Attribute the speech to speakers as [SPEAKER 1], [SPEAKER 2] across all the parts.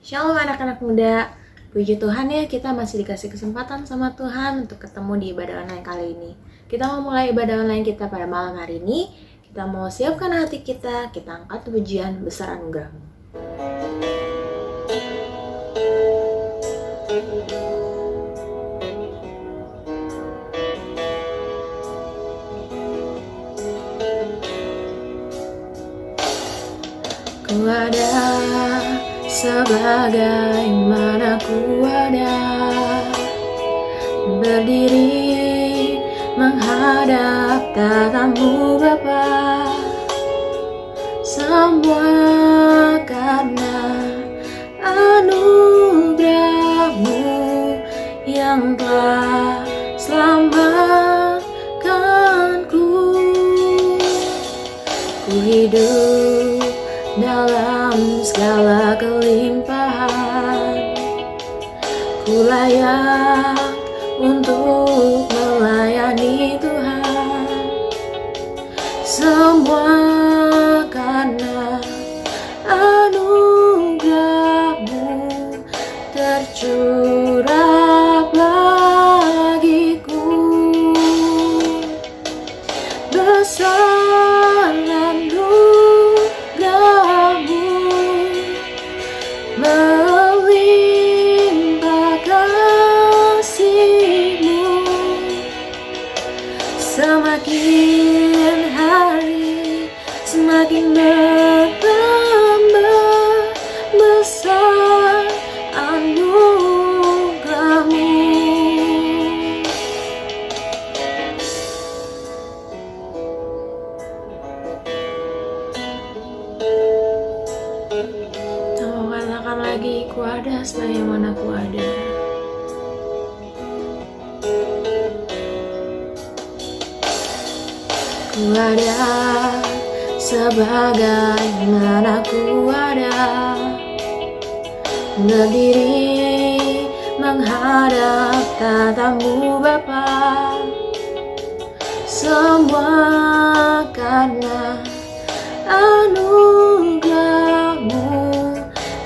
[SPEAKER 1] Shalom anak-anak muda. Puji Tuhan ya, kita masih dikasih kesempatan sama Tuhan untuk ketemu di ibadah online kali ini. Kita mau mulai ibadah online kita pada malam hari ini. Kita mau siapkan hati kita angkat pujian besar anugerah-Mu. Ku ada sebagaimana ku ada, berdiri menghadap tatamu Bapa, semua karena anugerah-Mu yang telah selamatkanku. Ku hidup dalam segala kelimpahan, ku layak untuk melayani Tuhan. Semua karena anugerah-Mu tercurah bagiku. Besar anugerah-Mu, melimpah kasih-Mu, semakin hari semakin bertambah besar anugerah-Mu. Mau katakan lagi, ku ada sebagaimana ku ada. Ku ada sebagaimana ku ada, berdiri menghadap tatamu Bapa, semua karena anugerah-Mu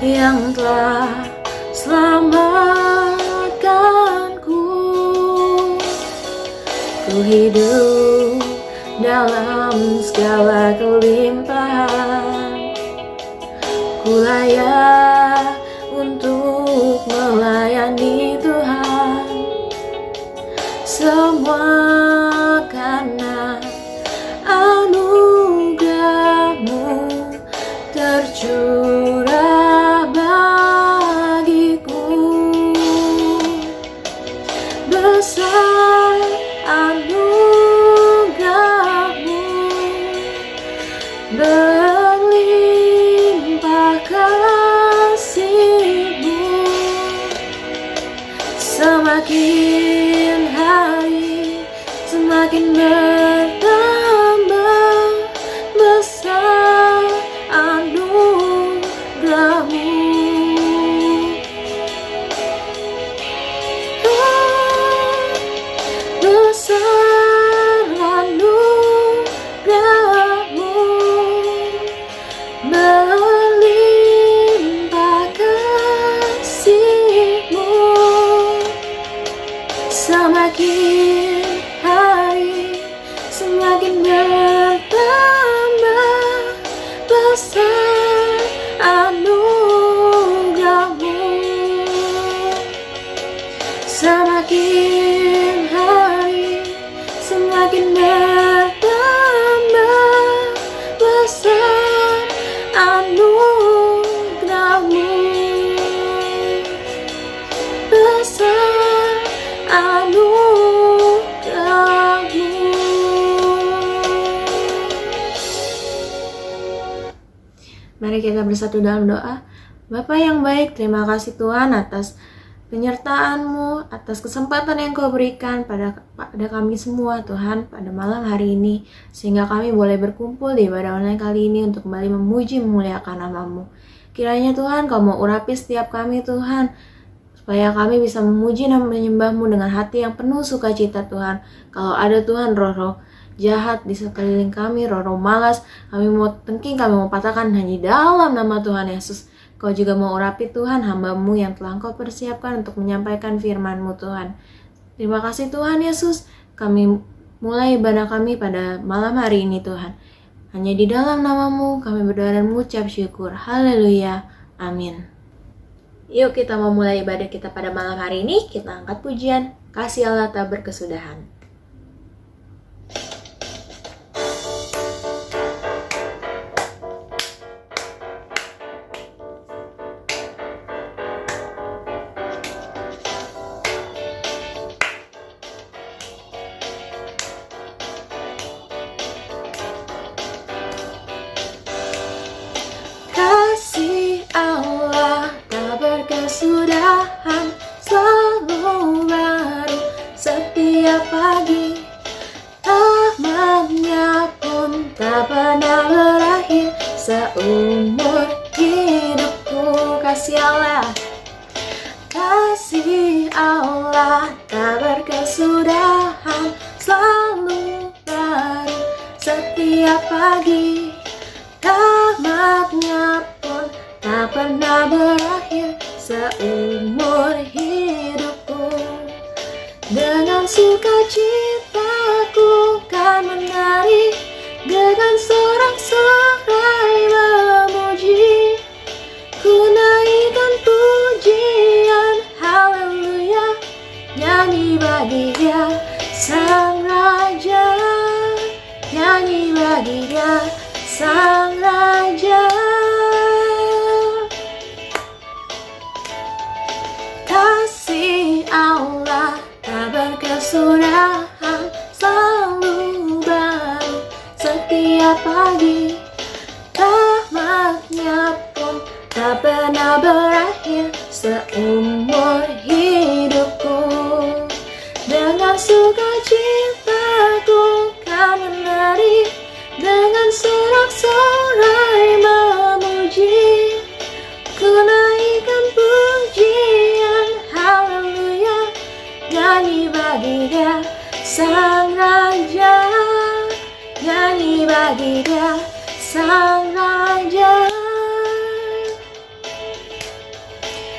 [SPEAKER 1] yang telah selamatkanku. Ku hidup dalam segala kelimpahan, ku layak untuk melayani Tuhan. Semua karena anugerah-Mu tercurah bagiku. Besar anugerah-Mu, berlimpah kasih-Mu, semakin hari semakin bertambah besar anugerah-Mu. Besar anugerah-Mu, melimpah kasih-Mu, semakin hari semakin bertambah besar anugerah-Mu. Semakin hari semakin bertambah besar anugerah-Mu. Besar anugerah-Mu. Mari kita bersatu dalam doa. Bapa yang baik, terima kasih Tuhan atas penyertaan-Mu, atas kesempatan yang Kau berikan pada kami semua Tuhan pada malam hari ini, sehingga kami boleh berkumpul di ibadah online kali ini untuk kembali memuji memuliakan nama-Mu. Kiranya Tuhan Kau mau urapi setiap kami Tuhan, supaya kami bisa memuji dan menyembah-Mu dengan hati yang penuh sukacita Tuhan. Kalau ada Tuhan roh-roh jahat di sekeliling kami, roh-roh malas, kami mau tengking, kami mau patahkan hanya dalam nama Tuhan Yesus. Kau juga mau urapi Tuhan hamba-Mu yang telah Kau persiapkan untuk menyampaikan firman-Mu Tuhan. Terima kasih Tuhan Yesus, kami mulai ibadah kami pada malam hari ini Tuhan. Hanya di dalam nama-Mu kami berdoa dan mengucap syukur. Haleluya. Amin. Yuk kita mau mulai ibadah kita pada malam hari ini. Kita angkat pujian Kasih Allah tak berkesudahan. Kasih Allah tak berkesudahan, selalu baru setiap pagi. Rahmat-Nya pun tak pernah berakhir seumur hidupku. Kasih Allah tak berkesudahan, selalu baru setiap pagi. Rahmat-Nya pun tak pernah berakhir seumur hidupku. Dengan sukacitaku kan menari, dengan sorak-sorai memuji. Ku naikkan pujian, haleluya, nyanyi bagi Dia Sang Raja, nyanyi bagi Dia Sang Raja. Kasih Allah tak berkesudahan, selalu baru setiap pagi. Rahmat-Nya pun tak pernah berakhir seumur hidupku. Dengan sukacitaku kan menari, dengan sorak-sorai memuji. Ku naikkan pujian, haleluya, nyanyi bagi Dia Sang Raja, nyanyi bagi Dia Sang Raja.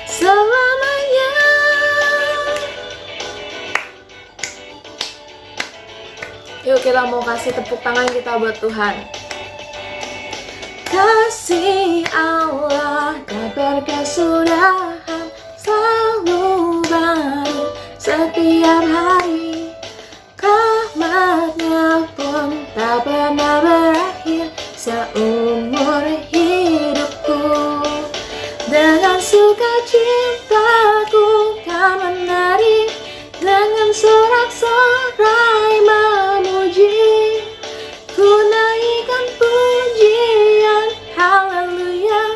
[SPEAKER 1] Selamanya. Yuk kita mau kasih tepuk tangan kita buat Tuhan. Kasih Allah tak berkesudahan, selalu baru setiap hari. Rahmat-Nya pun tak pernah berakhir seumur hidupku. Dengan sukacitaku kan menari, dengan sorak-sorai memuji. Ku naikkan pujian, haleluya,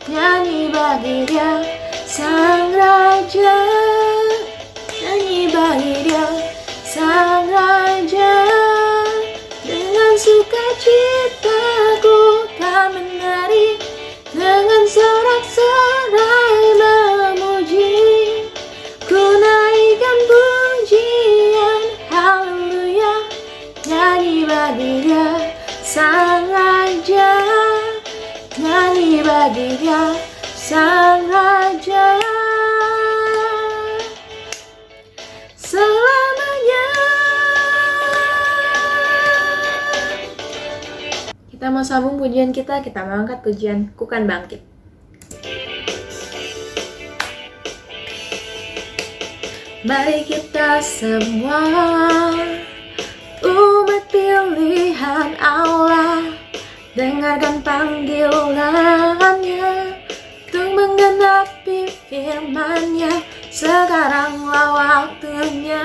[SPEAKER 1] nyanyi bagi Dia Sang Raja, nyanyi bagi Dia Sang Raja. Dengan sukacitaku kan menari, dengan sorak-sorai memuji. Ku naikkan pujian, haleluya, nyanyi bagi Dia Sang Raja, nyanyi bagi Dia Sang Raja. Selamanya. Kita mau sambung pujian kita mau angkat pujian Ku Kan Bangkit. Mari kita semua umat pilihan Allah, dengarkan panggilannya untuk menggenapi firman-Nya. Sekaranglah waktunya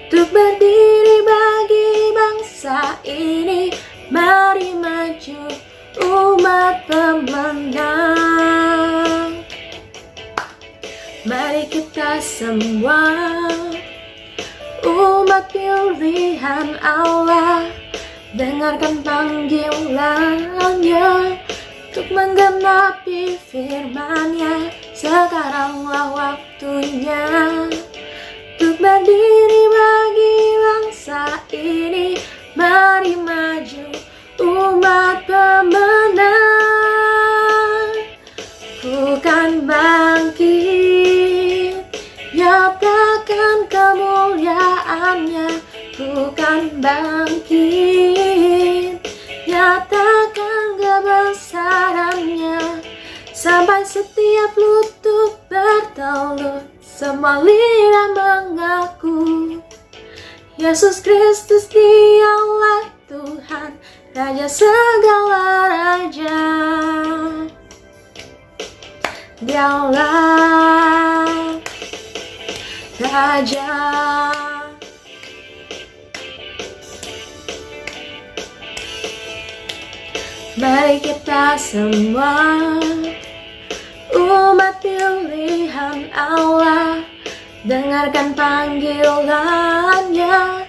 [SPEAKER 1] untuk berdiri bagi bangsa ini. Mari maju umat pemenang. Mari kita semua umat pilihan Allah, dengarkan panggilannya untuk menggenapi firman-Nya. Sekaranglah waktunya untuk berdiri bagi bangsa ini. Mari maju umat pemenang. kan bangkit, nyatakan kemuliaannya. Ku kan bangkit, nyatakan kebesarannya, sampai setiap lutut bertalut, semua lidah mengaku Yesus Kristus Dialah Tuhan, Raja segala raja. Dialah Raja. Mari kita semua umat pilihan Allah, dengarkan panggilannya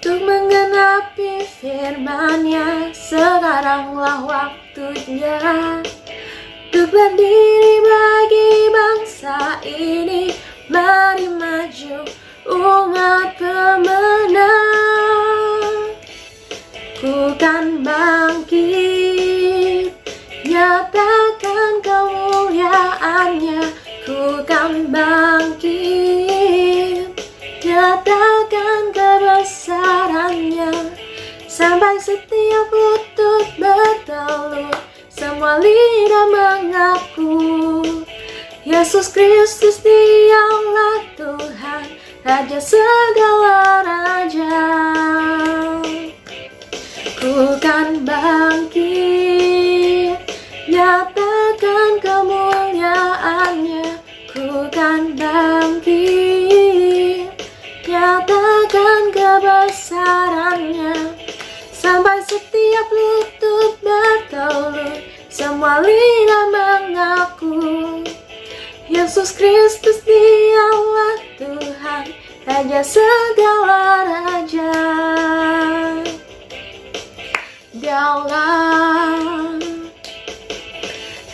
[SPEAKER 1] untuk menggenapi firman-Nya. Sekaranglah waktunya untuk berdiri bagi bangsa ini. Mari maju umat pemenang. Ku kan bangkit, nyatakan kemuliaannya. Ku kan bangkit, nyatakan kebesarannya, sampai setiap lutut bertelut, semua lidah mengaku Yesus Kristus Dialah Tuhan, Raja segala raja. Ku kan bangkit, nyatakan kemuliaannya. Ku kan bangkit, nyatakan kebesarannya, sampai setiap lutut bertelut, semua lidah mengaku Yesus Kristus Dialah Tuhan, Raja segala raja. Dialah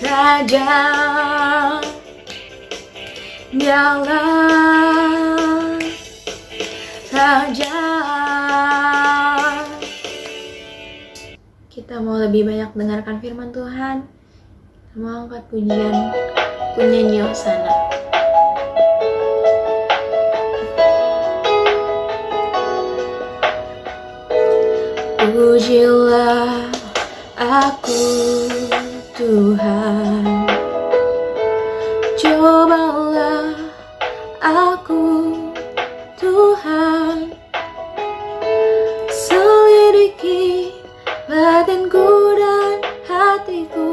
[SPEAKER 1] Raja, Dialah Raja. Kita mau lebih banyak dengarkan firman Tuhan. Kita mau angkat pujian, penyanyi Hosana. Pujilah aku Tuhan, cobalah aku Tuhan, selidiki batinku dan hatiku,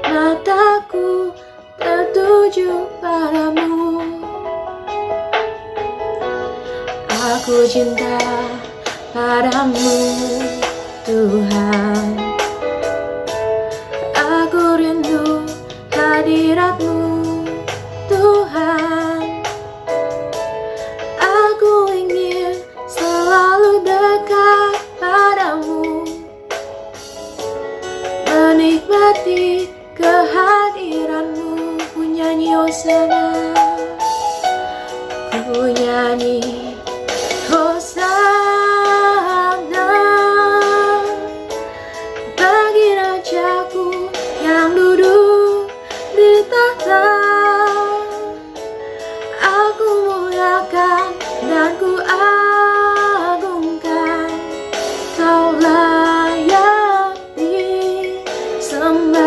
[SPEAKER 1] mataku tertuju padamu. Aku cinta padamu Tuhan, aku rindu hadirat-Mu Tuhan, aku ingin selalu dekat padamu, menikmati kehadiran-Mu. Ku nyanyi Hosana, ku nyanyi Hosana bagi Rajaku yang duduk di tahta. Aku muliakan dan ku agungkan, Kau layak disembah.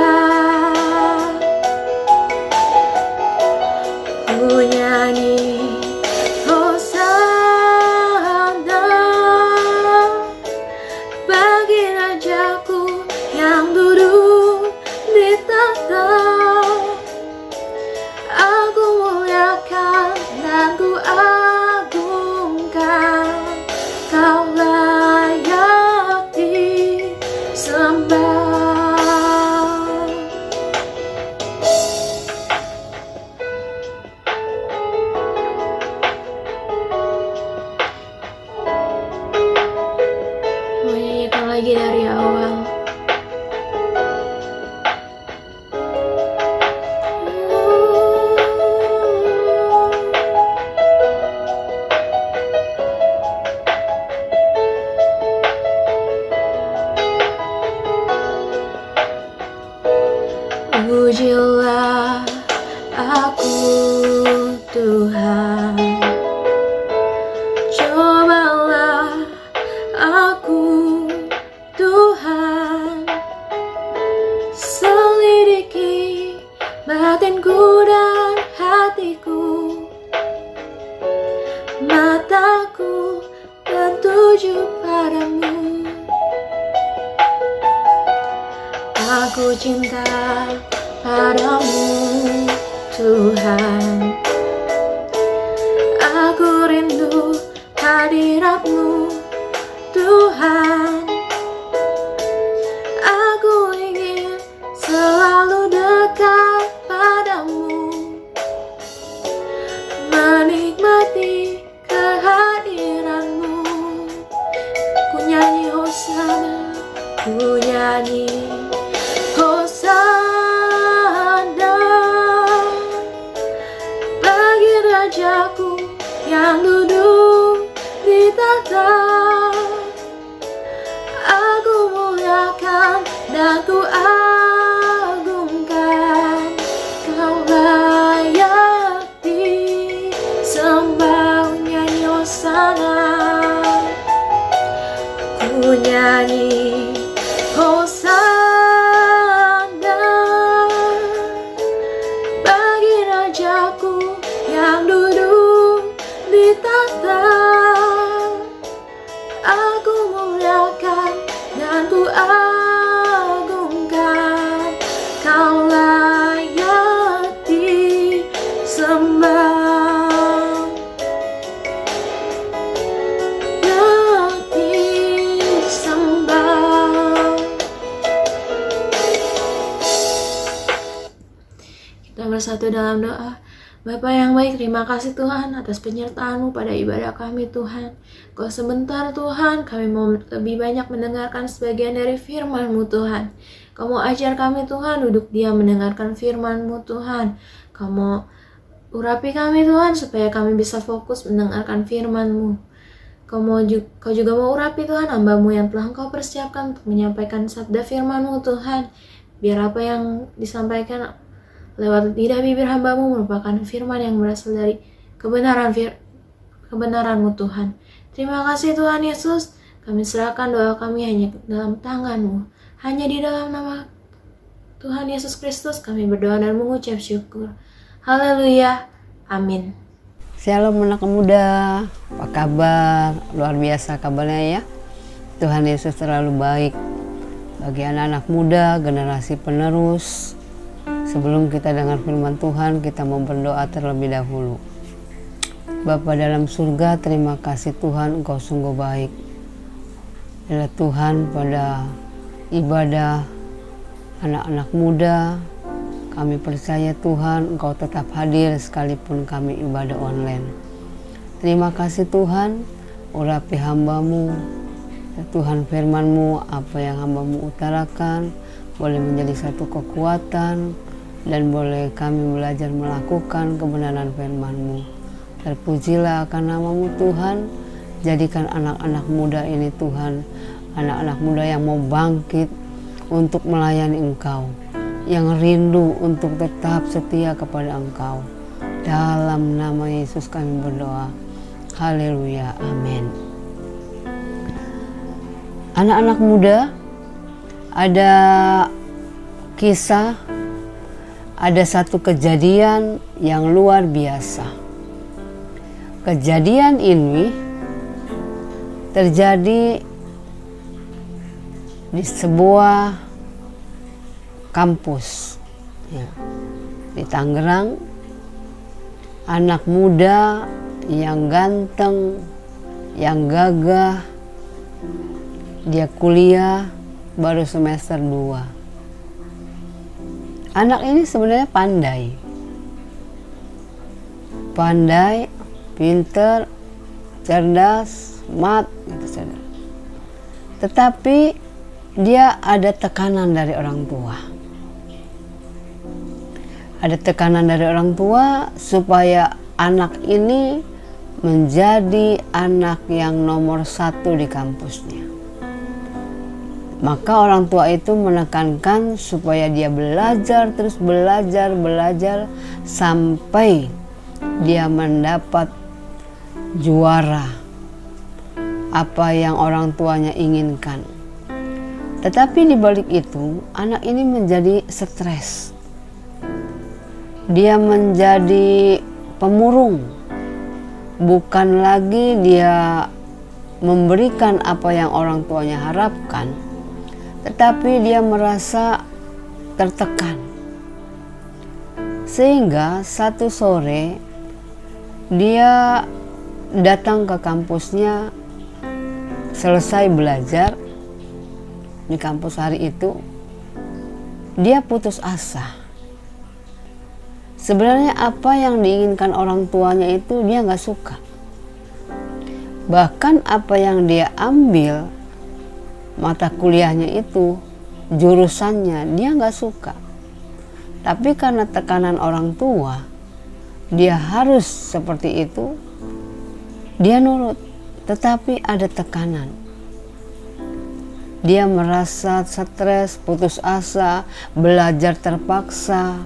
[SPEAKER 1] Panggillah aku Tuhan, cobalah aku Tuhan, selidiki batinku dan hatiku, mataku tertuju padamu. Aku cinta padamu Tuhan, aku rindu hadirat-Mu Tuhan, aku ingin selalu dekat padamu, menikmati kehadiran-Mu. Ku nyanyi hosana, ku nyanyi hosana bagi Rajaku yang duduk di tahta. Aku muliakan dan ku agungkan, Kau layak disembah. Nyanyi hosana, ku nyanyi hosana bagi Rajaku yang duduk di tahta. Aku muliakan dan ku agungkan, Kau layak disembah, layak disembah. Kita bersatu dalam doa. Bapa yang baik, terima kasih Tuhan atas penyertaan-Mu pada ibadah kami Tuhan. Kau sebentar Tuhan, kami mau lebih banyak mendengarkan sebagian dari firman-Mu Tuhan. Kau mau ajar kami Tuhan, duduk diam mendengarkan firman-Mu Tuhan. Kau mau urapi kami Tuhan, supaya kami bisa fokus mendengarkan firman-Mu. Kau juga mau urapi Tuhan hamba-Mu yang telah Engkau persiapkan untuk menyampaikan sabda firman-Mu Tuhan. Biar apa yang disampaikan lewat lidah bibir hamba-Mu merupakan firman yang berasal dari kebenaran-Mu Tuhan. Terima kasih Tuhan Yesus, kami serahkan doa kami hanya dalam tangan-Mu. Hanya di dalam nama Tuhan Yesus Kristus kami berdoa dan mengucap syukur. Haleluya, amin.
[SPEAKER 2] Shalom anak muda, apa kabar? Luar biasa kabarnya ya. Tuhan Yesus terlalu baik bagi anak-anak muda, generasi penerus. Sebelum kita dengar firman Tuhan, kita mau berdoa terlebih dahulu. Bapa dalam surga, terima kasih Tuhan, Engkau sungguh baik. Adalah Tuhan pada ibadah anak-anak muda, kami percaya Tuhan, Engkau tetap hadir sekalipun kami ibadah online. Terima kasih Tuhan, urapi hamba-Mu. Tuhan firman-Mu, apa yang hamba-Mu utarakan, boleh menjadi satu kekuatan, dan boleh kami belajar melakukan kebenaran firman-Mu. Terpujilah akan nama-Mu Tuhan. Jadikan anak-anak muda ini Tuhan, anak-anak muda yang mau bangkit untuk melayani Engkau, yang rindu untuk tetap setia kepada Engkau. Dalam nama Yesus kami berdoa. Haleluya, amin. Anak-anak muda, ada kisah, ada satu kejadian yang luar biasa. Kejadian ini terjadi di sebuah kampus ya, di Tangerang. Anak muda yang ganteng, yang gagah, dia kuliah baru semester 2. Anak ini sebenarnya pandai, pinter, cerdas, smart, gitu saudara. Tetapi dia ada tekanan dari orang tua. Ada tekanan dari orang tua supaya anak ini menjadi anak yang nomor 1 di kampusnya. Maka orang tua itu menekankan supaya dia belajar, terus belajar sampai dia mendapat juara apa yang orang tuanya inginkan. Tetapi di balik itu, anak ini menjadi stres. Dia menjadi pemurung. Bukan lagi dia memberikan apa yang orang tuanya harapkan, tetapi dia merasa tertekan. Sehingga satu sore dia datang ke kampusnya, selesai belajar di kampus hari itu, dia putus asa. Sebenarnya apa yang diinginkan orang tuanya itu dia nggak suka. Bahkan apa yang dia ambil, mata kuliahnya itu, jurusannya dia nggak suka. Tapi karena tekanan orang tua, dia harus seperti itu, dia nurut. Tetapi ada tekanan. Dia merasa stres, putus asa, belajar terpaksa.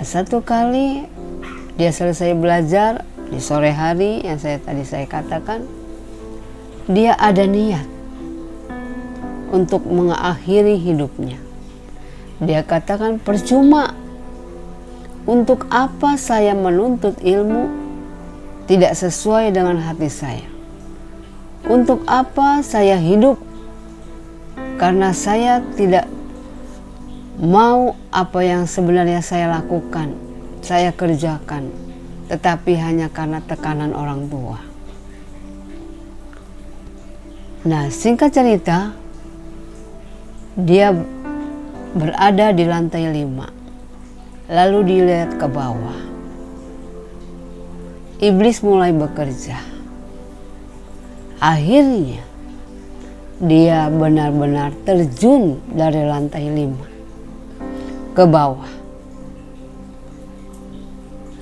[SPEAKER 2] Satu kali dia selesai belajar di sore hari yang tadi saya katakan, dia ada niat untuk mengakhiri hidupnya. Dia katakan, percuma, untuk apa saya menuntut ilmu tidak sesuai dengan hati saya? Untuk apa saya hidup karena saya tidak mau apa yang sebenarnya saya lakukan, saya kerjakan, tetapi hanya karena tekanan orang tua. Nah, singkat cerita, dia berada di lantai 5, lalu dilihat ke bawah. Iblis mulai bekerja. Akhirnya dia benar-benar terjun dari lantai 5 ke bawah.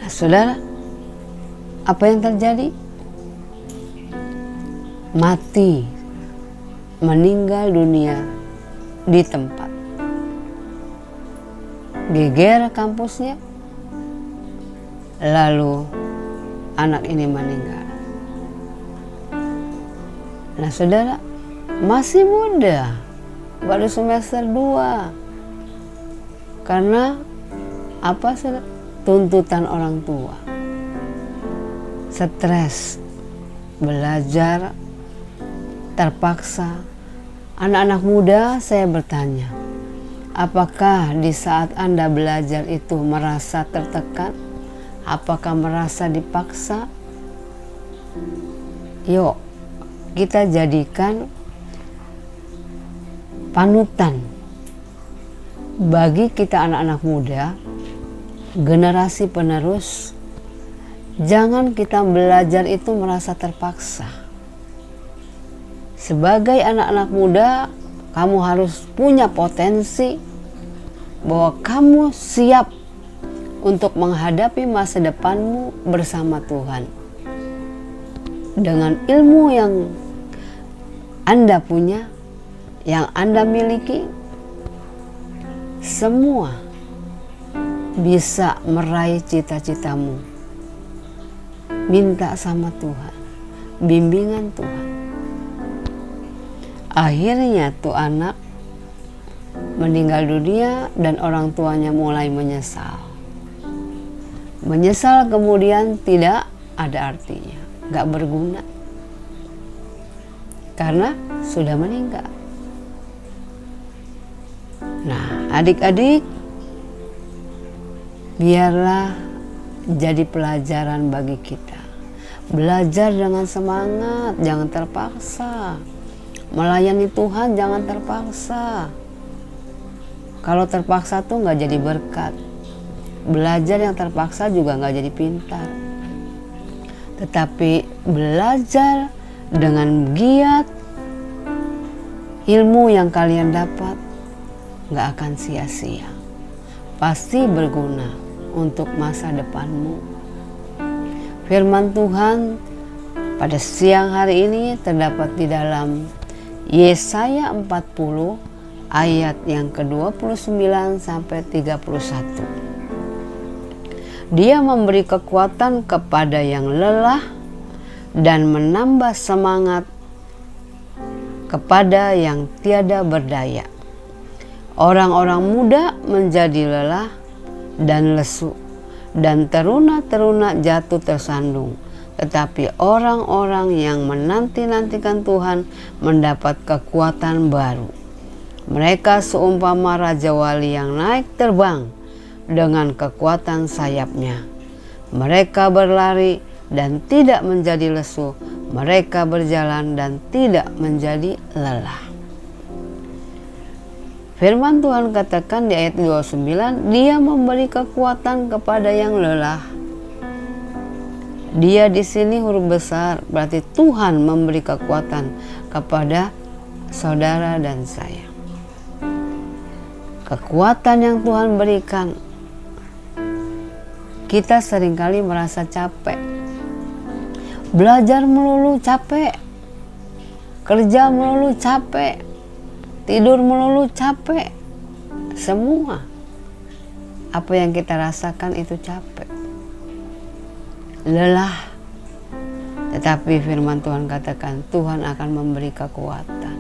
[SPEAKER 2] Nah, saudara, apa yang terjadi? Mati, meninggal dunia di tempat. Geger kampusnya, lalu anak ini meninggal. Nah, saudara, masih muda, baru semester 2. Karena apa? Tuntutan orang tua, stres, belajar terpaksa. Anak-anak muda, saya bertanya, apakah di saat Anda belajar itu merasa tertekan? Apakah merasa dipaksa? Yuk, kita jadikan panutan bagi kita anak-anak muda, generasi penerus. Jangan kita belajar itu merasa terpaksa. Sebagai anak-anak muda, kamu harus punya potensi bahwa kamu siap untuk menghadapi masa depanmu bersama Tuhan. Dengan ilmu yang Anda punya, yang Anda miliki, semua bisa meraih cita-citamu. Minta sama Tuhan, bimbingan Tuhan. Akhirnya tuh anak meninggal dunia dan orang tuanya mulai menyesal. Menyesal kemudian tidak ada artinya, gak berguna. Karena sudah meninggal. Nah, adik-adik, biarlah jadi pelajaran bagi kita. Belajar dengan semangat, jangan terpaksa. Melayani Tuhan jangan terpaksa. Kalau terpaksa tuh gak jadi berkat. Belajar yang terpaksa juga gak jadi pintar. Tetapi belajar dengan giat, ilmu yang kalian dapat gak akan sia-sia. Pasti berguna untuk masa depanmu. Firman Tuhan pada siang hari ini terdapat di dalam Yesaya 40 ayat yang ke-29 sampai 31. Dia memberi kekuatan kepada yang lelah dan menambah semangat kepada yang tiada berdaya. Orang-orang muda menjadi lelah dan lesu, dan teruna-teruna jatuh tersandung. Tetapi orang-orang yang menanti-nantikan Tuhan mendapat kekuatan baru. Mereka seumpama Raja Wali yang naik terbang dengan kekuatan sayapnya. Mereka berlari dan tidak menjadi lesu. Mereka berjalan dan tidak menjadi lelah. Firman Tuhan katakan di ayat 29, Dia memberi kekuatan kepada yang lelah. Dia di sini huruf besar, berarti Tuhan memberi kekuatan kepada saudara dan saya. Kekuatan yang Tuhan berikan, kita seringkali merasa capek. Belajar melulu capek, kerja melulu capek, tidur melulu capek. Semua apa yang kita rasakan itu capek, lelah. Tetapi firman Tuhan katakan Tuhan akan memberi kekuatan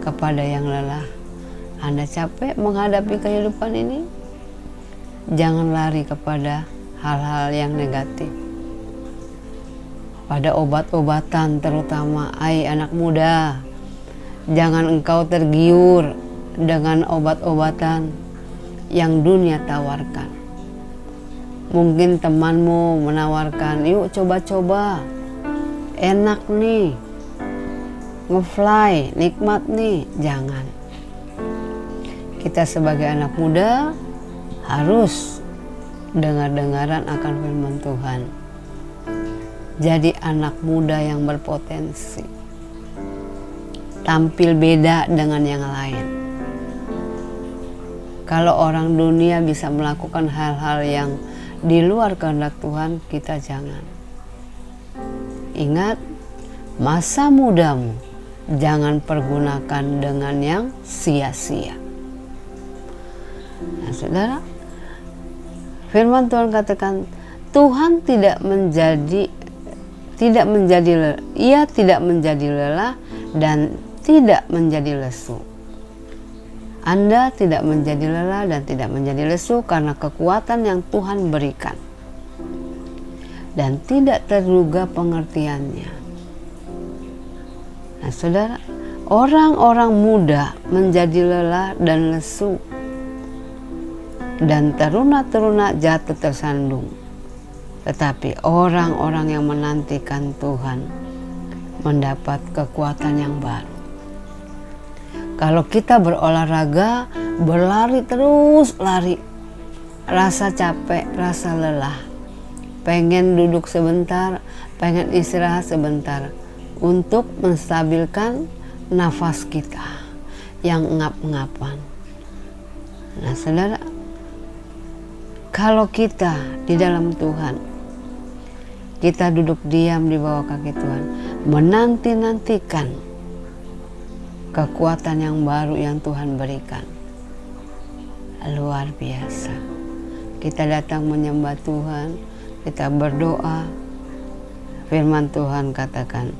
[SPEAKER 2] kepada yang lelah. Anda capek menghadapi kehidupan ini? Jangan lari kepada hal-hal yang negatif. Pada obat-obatan terutama, anak muda, jangan engkau tergiur dengan obat-obatan yang dunia tawarkan. Mungkin temanmu menawarkan, yuk coba-coba, enak nih, ngefly, nikmat nih. Jangan. Kita sebagai anak muda harus dengar-dengaran akan firman Tuhan. Jadi anak muda yang berpotensi, tampil beda dengan yang lain. Kalau orang dunia bisa melakukan hal-hal yang di luar kehendak Tuhan, kita jangan. Ingat, masa mudamu jangan pergunakan dengan yang sia-sia. Nah, saudara, firman Tuhan katakan Tuhan Ia tidak menjadi lelah dan tidak menjadi lesu. Anda tidak menjadi lelah dan tidak menjadi lesu karena kekuatan yang Tuhan berikan dan tidak terduga pengertiannya. Nah, saudara, orang-orang muda menjadi lelah dan lesu, dan teruna-teruna jatuh tersandung. Tetapi orang-orang yang menantikan Tuhan mendapat kekuatan yang baru. Kalau kita berolahraga, berlari terus lari, rasa capek, rasa lelah, pengen duduk sebentar, pengen istirahat sebentar untuk menstabilkan nafas kita yang engap-engapan. Nah, saudara, kalau kita di dalam Tuhan, kita duduk diam di bawah kaki Tuhan, menanti-nantikan kekuatan yang baru yang Tuhan berikan. Luar biasa. Kita datang menyembah Tuhan, kita berdoa. Firman Tuhan katakan,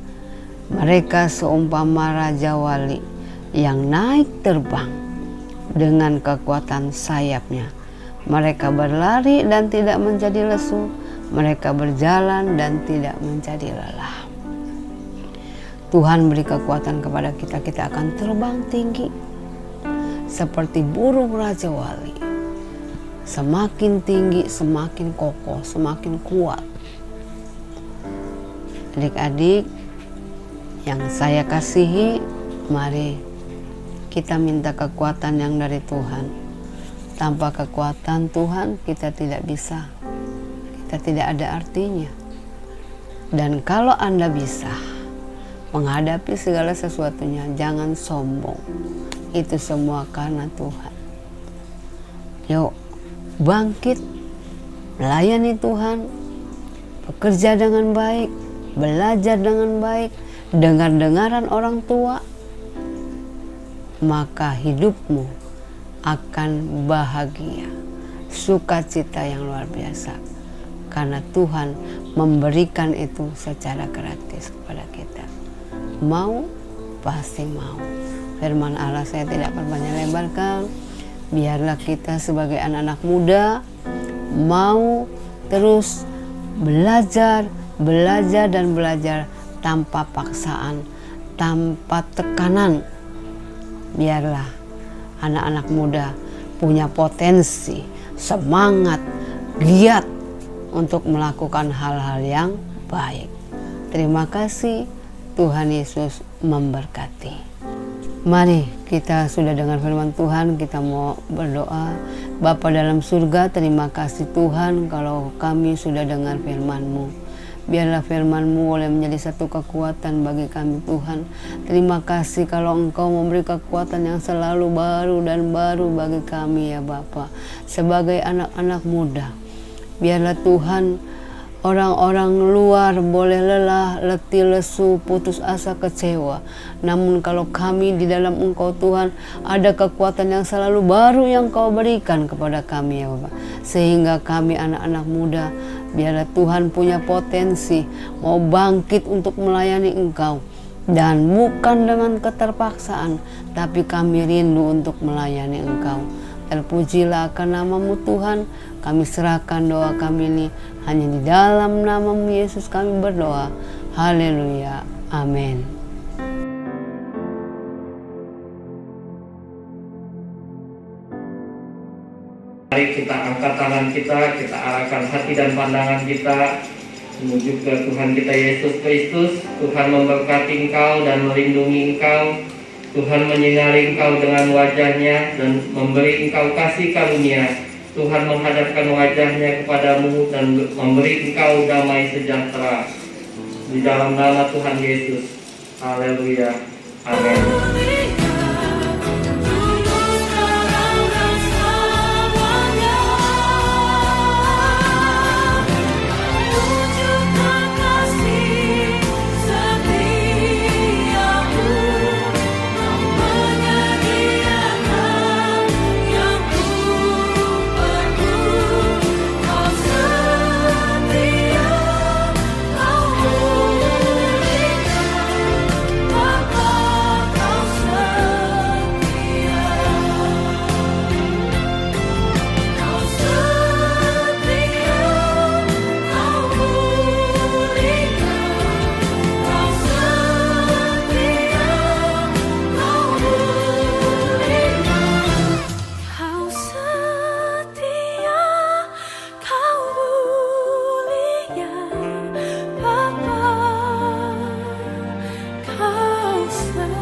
[SPEAKER 2] mereka seumpama Raja Wali yang naik terbang dengan kekuatan sayapnya. Mereka berlari dan tidak menjadi lesu. Mereka berjalan dan tidak menjadi lelah. Tuhan beri kekuatan kepada kita, kita akan terbang tinggi seperti burung Raja Wali. Semakin tinggi, semakin kokoh, semakin kuat. Adik-adik yang saya kasihi, mari kita minta kekuatan yang dari Tuhan. Tanpa kekuatan Tuhan kita tidak bisa, kita tidak ada artinya. Dan kalau Anda bisa menghadapi segala sesuatunya, jangan sombong. Itu semua karena Tuhan. Yuk, bangkit, melayani Tuhan, bekerja dengan baik, belajar dengan baik, dengar-dengaran orang tua, maka hidupmu akan bahagia, sukacita yang luar biasa, karena Tuhan memberikan itu secara gratis kepada kita. Mau? Pasti mau. Firman Allah saya tidak perpanjang lebarkan. Biarlah kita sebagai anak-anak muda mau terus belajar dan belajar tanpa paksaan, tanpa tekanan. Biarlah anak-anak muda punya potensi, semangat, giat untuk melakukan hal-hal yang baik. Terima kasih, Tuhan Yesus memberkati. Mari kita sudah dengar firman Tuhan, kita mau berdoa. Bapa dalam surga, terima kasih Tuhan kalau kami sudah dengar firman-Mu. Biarlah firman-Mu boleh menjadi satu kekuatan bagi kami Tuhan. Terima kasih kalau Engkau memberi kekuatan yang selalu baru dan baru bagi kami ya Bapa. Sebagai anak-anak muda, biarlah Tuhan orang-orang luar boleh lelah, letih, lesu, putus asa, kecewa. Namun kalau kami di dalam Engkau Tuhan, ada kekuatan yang selalu baru yang Kau berikan kepada kami ya Bapak. Sehingga kami anak-anak muda, biarlah Tuhan punya potensi, mau bangkit untuk melayani Engkau. Dan bukan dengan keterpaksaan, tapi kami rindu untuk melayani Engkau. Terpujilah akan nama-Mu Tuhan. Kami serahkan doa kami ini hanya di dalam nama-Mu Yesus kami berdoa. Haleluya. Amin.
[SPEAKER 3] Mari kita angkat tangan kita arahkan hati dan pandangan kita menuju ke Tuhan kita Yesus Kristus. Tuhan memberkati engkau dan melindungi engkau. Tuhan menyinari engkau dengan wajahnya dan memberi engkau kasih karunia. Tuhan menghadapkan wajahnya kepadamu dan memberi engkau damai sejahtera. Di dalam nama Tuhan Yesus. Haleluya. Amin.
[SPEAKER 4] Kau